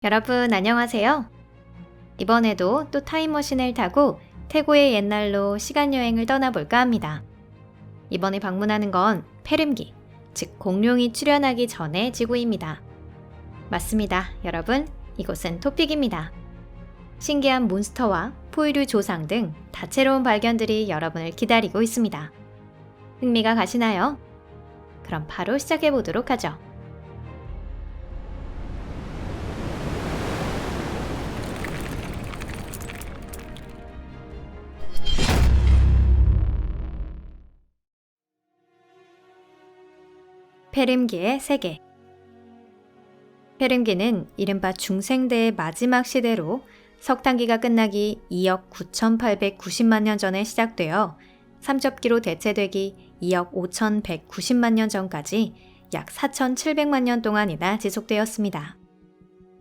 여러분 안녕하세요. 이번에도 또 타임머신을 타고 태고의 옛날로 시간여행을 떠나볼까 합니다. 이번에 방문하는 건 페름기, 즉 공룡이 출현하기 전의 지구입니다. 맞습니다, 여러분. 이곳은 토픽입니다. 신기한 몬스터와 포유류 조상 등 다채로운 발견들이 여러분을 기다리고 있습니다. 흥미가 가시나요? 그럼 바로 시작해보도록 하죠. 페름기의 세계. 페름기는 이른바 중생대의 마지막 시대로 석탄기가 끝나기 2억 9,890만 년 전에 시작되어 삼접기로 대체되기 2억 5,190만 년 전까지 약 4,700만 년 동안이나 지속되었습니다.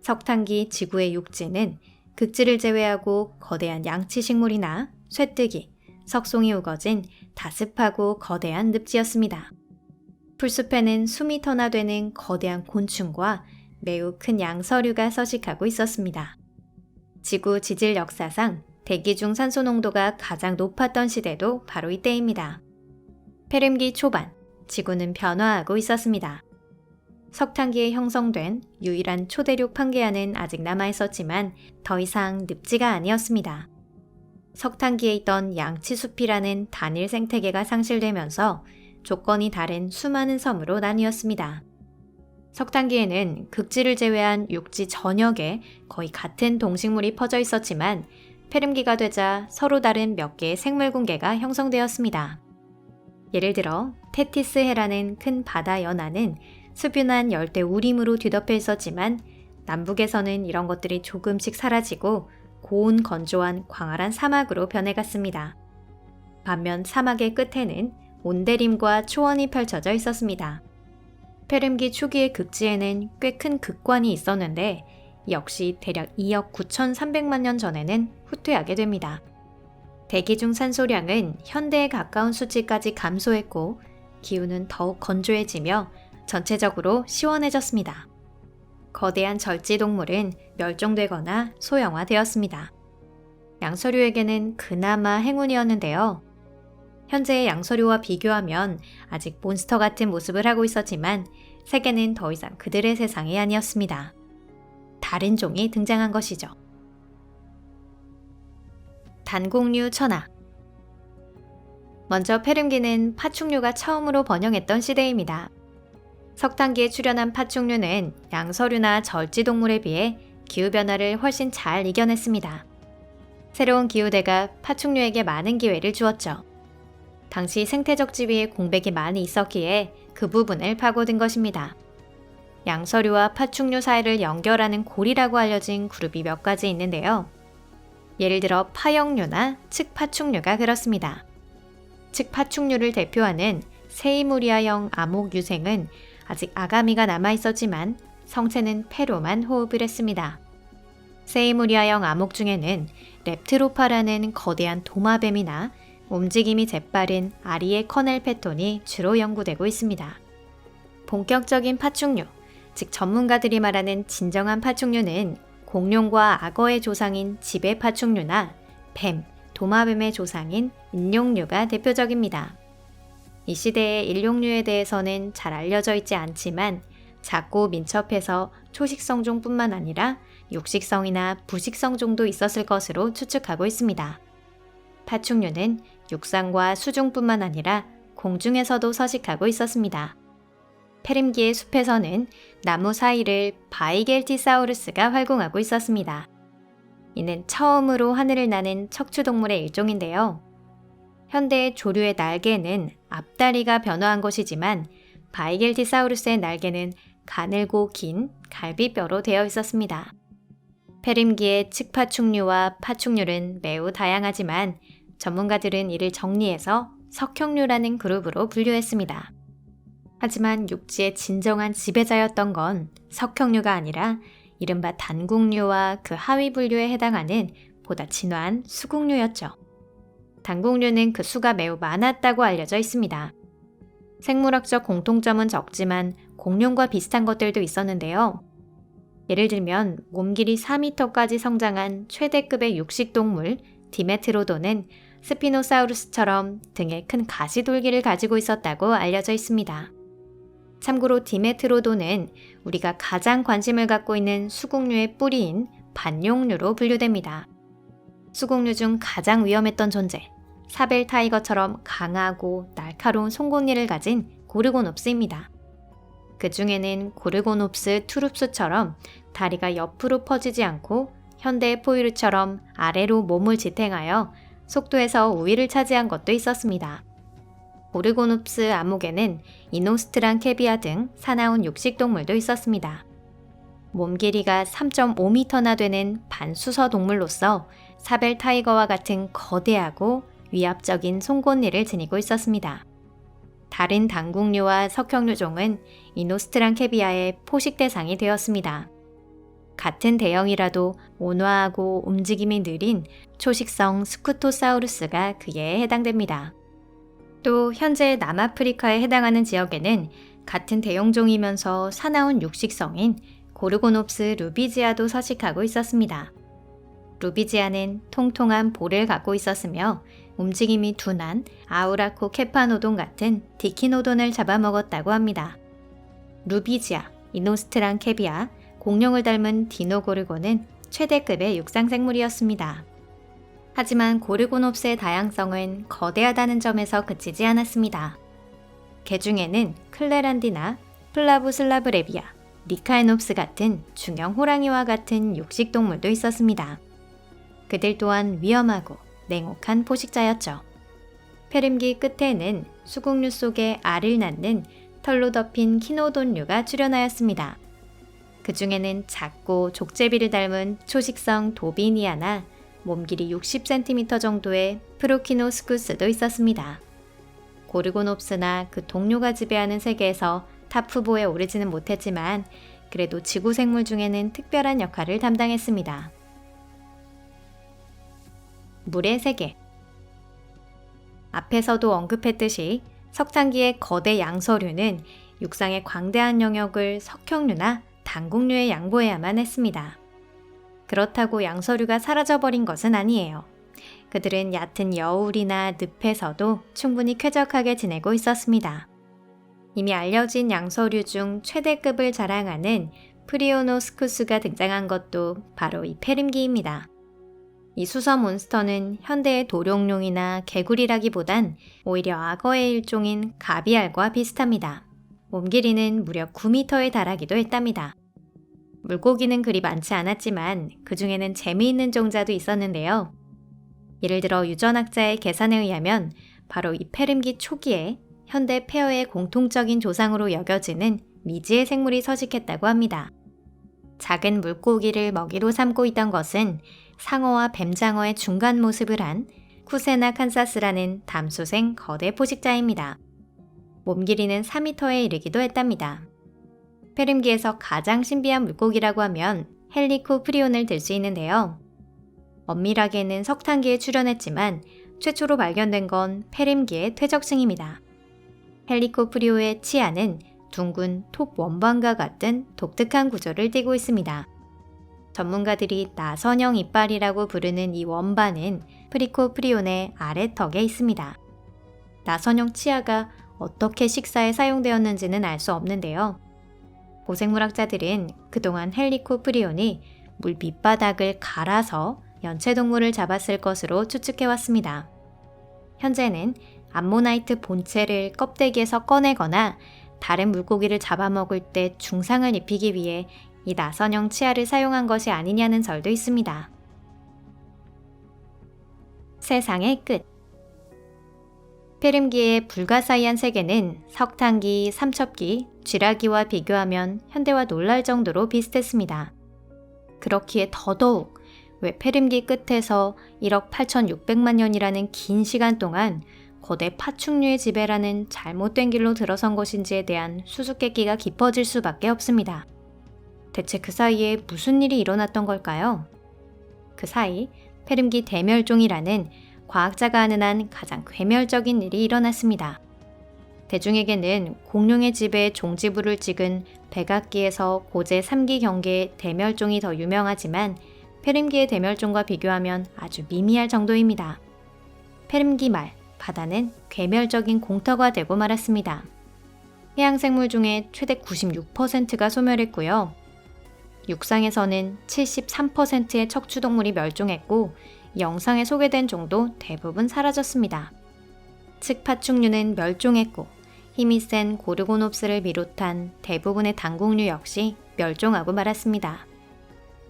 석탄기 지구의 육지는 극지를 제외하고 거대한 양치식물이나 쇠뜨기, 석송이 우거진 다습하고 거대한 늪지였습니다. 풀숲에는 수미터나 되는 거대한 곤충과 매우 큰 양서류가 서식하고 있었습니다. 지구 지질 역사상 대기 중 산소 농도가 가장 높았던 시대도 바로 이때입니다. 페름기 초반, 지구는 변화하고 있었습니다. 석탄기에 형성된 유일한 초대륙 판게아는 아직 남아있었지만 더 이상 늪지가 아니었습니다. 석탄기에 있던 양치숲이라는 단일 생태계가 상실되면서 조건이 다른 수많은 섬으로 나뉘었습니다. 석탄기에는 극지를 제외한 육지 전역에 거의 같은 동식물이 퍼져 있었지만 페름기가 되자 서로 다른 몇 개의 생물군계가 형성되었습니다. 예를 들어 테티스해라는 큰 바다 연안은 수뷸한 열대 우림으로 뒤덮여 있었지만 남북에서는 이런 것들이 조금씩 사라지고 고온 건조한 광활한 사막으로 변해갔습니다. 반면 사막의 끝에는 온대림과 초원이 펼쳐져 있었습니다. 페름기 초기의 극지에는 꽤 큰 극관이 있었는데 역시 대략 2억 9,300만 년 전에는 후퇴하게 됩니다. 대기 중 산소량은 현대에 가까운 수치까지 감소했고 기후는 더욱 건조해지며 전체적으로 시원해졌습니다. 거대한 절지동물은 멸종되거나 소형화되었습니다. 양서류에게는 그나마 행운이었는데요. 현재의 양서류와 비교하면 아직 몬스터 같은 모습을 하고 있었지만 세계는 더 이상 그들의 세상이 아니었습니다. 다른 종이 등장한 것이죠. 단공류 천하. 먼저 페름기는 파충류가 처음으로 번영했던 시대입니다. 석탄기에 출현한 파충류는 양서류나 절지동물에 비해 기후변화를 훨씬 잘 이겨냈습니다. 새로운 기후대가 파충류에게 많은 기회를 주었죠. 당시 생태적 지위에 공백이 많이 있었기에 그 부분을 파고든 것입니다. 양서류와 파충류 사이를 연결하는 고리라고 알려진 그룹이 몇 가지 있는데요. 예를 들어 파역류나 측파충류가 그렇습니다. 측파충류를 대표하는 세이무리아형 암흑유생은 아직 아가미가 남아있었지만 성체는 폐로만 호흡을 했습니다. 세이무리아형 암흑 중에는 렙트로파라는 거대한 도마뱀이나 움직임이 재빠른 아리의 커넬 패톤이 주로 연구되고 있습니다. 본격적인 파충류, 즉 전문가들이 말하는 진정한 파충류는 공룡과 악어의 조상인 지배 파충류나 뱀, 도마뱀의 조상인 인룡류가 대표적입니다. 이 시대의 인룡류에 대해서는 잘 알려져 있지 않지만 작고 민첩해서 초식성종뿐만 아니라 육식성이나 부식성종도 있었을 것으로 추측하고 있습니다. 파충류는 육상과 수중뿐만 아니라 공중에서도 서식하고 있었습니다. 페름기의 숲에서는 나무 사이를 바이겔티사우루스가 활공하고 있었습니다. 이는 처음으로 하늘을 나는 척추동물의 일종인데요. 현대의 조류의 날개는 앞다리가 변화한 것이지만 바이겔티사우루스의 날개는 가늘고 긴 갈비뼈로 되어 있었습니다. 페름기의 측파충류와 파충류는 매우 다양하지만 전문가들은 이를 정리해서 석형류라는 그룹으로 분류했습니다. 하지만 육지의 진정한 지배자였던 건 석형류가 아니라 이른바 단국류와 그 하위 분류에 해당하는 보다 진화한 수국류였죠. 단국류는 그 수가 매우 많았다고 알려져 있습니다. 생물학적 공통점은 적지만 공룡과 비슷한 것들도 있었는데요. 예를 들면 몸 길이 4m까지 성장한 최대급의 육식동물 디메트로돈은 스피노사우루스처럼 등에 큰 가시돌기를 가지고 있었다고 알려져 있습니다. 참고로 디메트로돈은 우리가 가장 관심을 갖고 있는 수국류의 뿌리인 반용류로 분류됩니다. 수국류 중 가장 위험했던 존재, 사벨 타이거처럼 강하고 날카로운 송곳니를 가진 고르고놉스입니다. 그 중에는 고르고놉스 투룹스처럼 다리가 옆으로 퍼지지 않고 현대의 포유류처럼 아래로 몸을 지탱하여 속도에서 우위를 차지한 것도 있었습니다. 고르고놉스 암흑에는 이노스트란 캐비아 등 사나운 육식동물도 있었습니다. 몸 길이가 3.5m나 되는 반수서 동물로서 사벨 타이거와 같은 거대하고 위압적인 송곳니를 지니고 있었습니다. 다른 당국류와 석형류종은 이노스트란 캐비아의 포식 대상이 되었습니다. 같은 대형이라도 온화하고 움직임이 느린 초식성 스쿠토사우루스가 그에 해당됩니다. 또 현재 남아프리카에 해당하는 지역에는 같은 대형종이면서 사나운 육식성인 고르고놉스 루비지아도 서식하고 있었습니다. 루비지아는 통통한 볼을 갖고 있었으며 움직임이 둔한 아우라코 케파노돈 같은 디키노돈을 잡아먹었다고 합니다. 루비지아, 이노스트란 캐비아, 공룡을 닮은 디노고르곤은 최대급의 육상생물이었습니다. 하지만 고르고놉스의 다양성은 거대하다는 점에서 그치지 않았습니다. 개 중에는 클레란디나 플라부슬라브레비아, 리카에놉스 같은 중형 호랑이와 같은 육식동물도 있었습니다. 그들 또한 위험하고 냉혹한 포식자였죠. 페름기 끝에는 수국류 속에 알을 낳는 털로 덮인 키노돈류가 출현하였습니다. 그 중에는 작고 족제비를 닮은 초식성 도비니아나 몸 길이 60cm 정도의 프로키노스쿠스도 있었습니다. 고르고놉스나 그 동료가 지배하는 세계에서 탑 후보에 오르지는 못했지만 그래도 지구 생물 중에는 특별한 역할을 담당했습니다. 물의 세계. 앞에서도 언급했듯이 석탄기의 거대 양서류는 육상의 광대한 영역을 석형류나 당국류에 양보해야만 했습니다. 그렇다고 양서류가 사라져버린 것은 아니에요. 그들은 얕은 여울이나 늪에서도 충분히 쾌적하게 지내고 있었습니다. 이미 알려진 양서류 중 최대급을 자랑하는 프리오노스쿠스가 등장한 것도 바로 이 페름기입니다. 이 수서 몬스터는 현대의 도룡룡이나 개구리라기보단 오히려 악어의 일종인 가비알과 비슷합니다. 몸 길이는 무려 9m에 달하기도 했답니다. 물고기는 그리 많지 않았지만 그 중에는 재미있는 종자도 있었는데요. 예를 들어 유전학자의 계산에 의하면 바로 이 페름기 초기에 현대 폐어의 공통적인 조상으로 여겨지는 미지의 생물이 서식했다고 합니다. 작은 물고기를 먹이로 삼고 있던 것은 상어와 뱀장어의 중간 모습을 한 쿠세나 칸사스라는 담수생 거대 포식자입니다. 몸 길이는 4m에 이르기도 했답니다. 페름기에서 가장 신비한 물고기라고 하면 헬리코프리온을 들 수 있는데요. 엄밀하게는 석탄기에 출현했지만 최초로 발견된 건 페름기의 퇴적층입니다. 헬리코프리오의 치아는 둥근 톱 원반과 같은 독특한 구조를 띠고 있습니다. 전문가들이 나선형 이빨이라고 부르는 이 원반은 프리코프리온의 아래턱에 있습니다. 나선형 치아가 어떻게 식사에 사용되었는지는 알 수 없는데요. 고생물학자들은 그동안 헬리코프리온이 물 밑바닥을 갈아서 연체동물을 잡았을 것으로 추측해왔습니다. 현재는 암모나이트 본체를 껍데기에서 꺼내거나 다른 물고기를 잡아먹을 때 중상을 입히기 위해 이 나선형 치아를 사용한 것이 아니냐는 설도 있습니다. 세상의 끝. 페름기의 불가사의한 세계는 석탄기, 삼첩기, 쥐라기와 비교하면 현대와 놀랄 정도로 비슷했습니다. 그렇기에 더더욱 왜 페름기 끝에서 1억 8,600만 년이라는 긴 시간 동안 거대 파충류의 지배라는 잘못된 길로 들어선 것인지에 대한 수수께끼가 깊어질 수밖에 없습니다. 대체 그 사이에 무슨 일이 일어났던 걸까요? 그 사이 페름기 대멸종이라는 과학자가 하는 한 가장 괴멸적인 일이 일어났습니다. 대중에게는 공룡의 집에 종지부를 찍은 백악기에서 고제 3기 경계의 대멸종이 더 유명하지만 페림기의 대멸종과 비교하면 아주 미미할 정도입니다. 페림기 말 바다는 괴멸적인 공터가 되고 말았습니다. 해양생물 중에 최대 96%가 소멸했고요. 육상에서는 73%의 척추동물이 멸종했고 영상에 소개된 종도 대부분 사라졌습니다. 측파충류는 멸종했고 힘이 센 고르고놉스를 비롯한 대부분의 당국류 역시 멸종하고 말았습니다.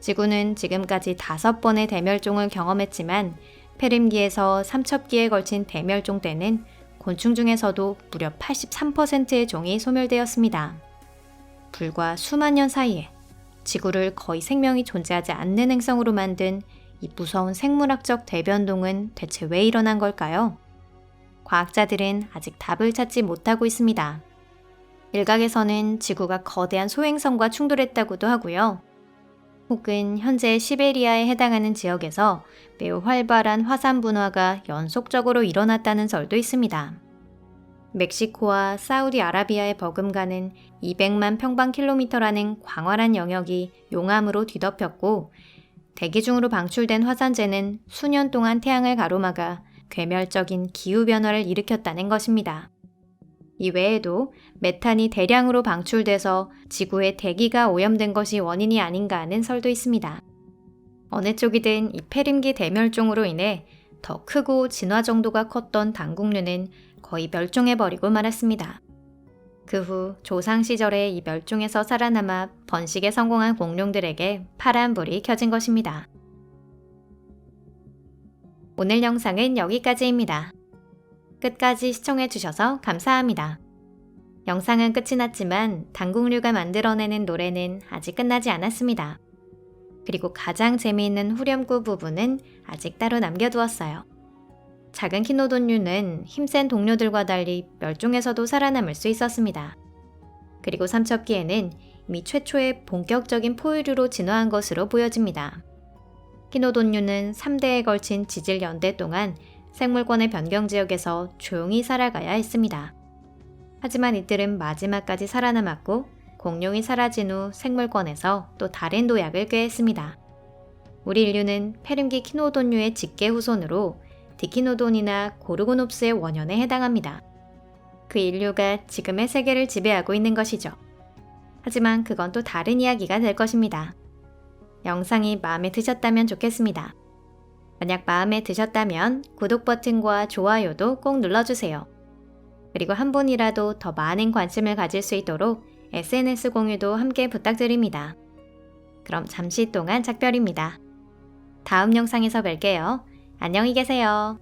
지구는 지금까지 5번의 대멸종을 경험했지만 페림기에서 삼첩기에 걸친 대멸종 때는 곤충 중에서도 무려 83%의 종이 소멸되었습니다. 불과 수만 년 사이에 지구를 거의 생명이 존재하지 않는 행성으로 만든 이 무서운 생물학적 대변동은 대체 왜 일어난 걸까요? 과학자들은 아직 답을 찾지 못하고 있습니다. 일각에서는 지구가 거대한 소행성과 충돌했다고도 하고요. 혹은 현재 시베리아에 해당하는 지역에서 매우 활발한 화산 분화가 연속적으로 일어났다는 설도 있습니다. 멕시코와 사우디아라비아에 버금가는 200만 평방킬로미터라는 광활한 영역이 용암으로 뒤덮였고 대기 중으로 방출된 화산재는 수년 동안 태양을 가로막아 괴멸적인 기후변화를 일으켰다는 것입니다. 이 외에도 메탄이 대량으로 방출돼서 지구의 대기가 오염된 것이 원인이 아닌가 하는 설도 있습니다. 어느 쪽이든 이 페림기 대멸종으로 인해 더 크고 진화 정도가 컸던 당국류는 거의 멸종해버리고 말았습니다. 그 후 조상 시절에 이 멸종에서 살아남아 번식에 성공한 공룡들에게 파란 불이 켜진 것입니다. 오늘 영상은 여기까지입니다. 끝까지 시청해주셔서 감사합니다. 영상은 끝이 났지만 당국류가 만들어내는 노래는 아직 끝나지 않았습니다. 그리고 가장 재미있는 후렴구 부분은 아직 따로 남겨두었어요. 작은 키노돈류는 힘센 동료들과 달리 멸종에서도 살아남을 수 있었습니다. 그리고 삼첩기에는 이미 최초의 본격적인 포유류로 진화한 것으로 보여집니다. 키노돈류는 3대에 걸친 지질 연대 동안 생물권의 변경 지역에서 조용히 살아가야 했습니다. 하지만 이들은 마지막까지 살아남았고 공룡이 사라진 후 생물권에서 또 다른 도약을 꾀했습니다. 우리 인류는 페림기 키노돈류의 직계 후손으로 디키노돈이나 고르고놉스의 원년에 해당합니다. 그 인류가 지금의 세계를 지배하고 있는 것이죠. 하지만 그건 또 다른 이야기가 될 것입니다. 영상이 마음에 드셨다면 좋겠습니다. 만약 마음에 드셨다면 구독 버튼과 좋아요도 꼭 눌러주세요. 그리고 한 분이라도 더 많은 관심을 가질 수 있도록 SNS 공유도 함께 부탁드립니다. 그럼 잠시 동안 작별입니다. 다음 영상에서 뵐게요. 안녕히 계세요.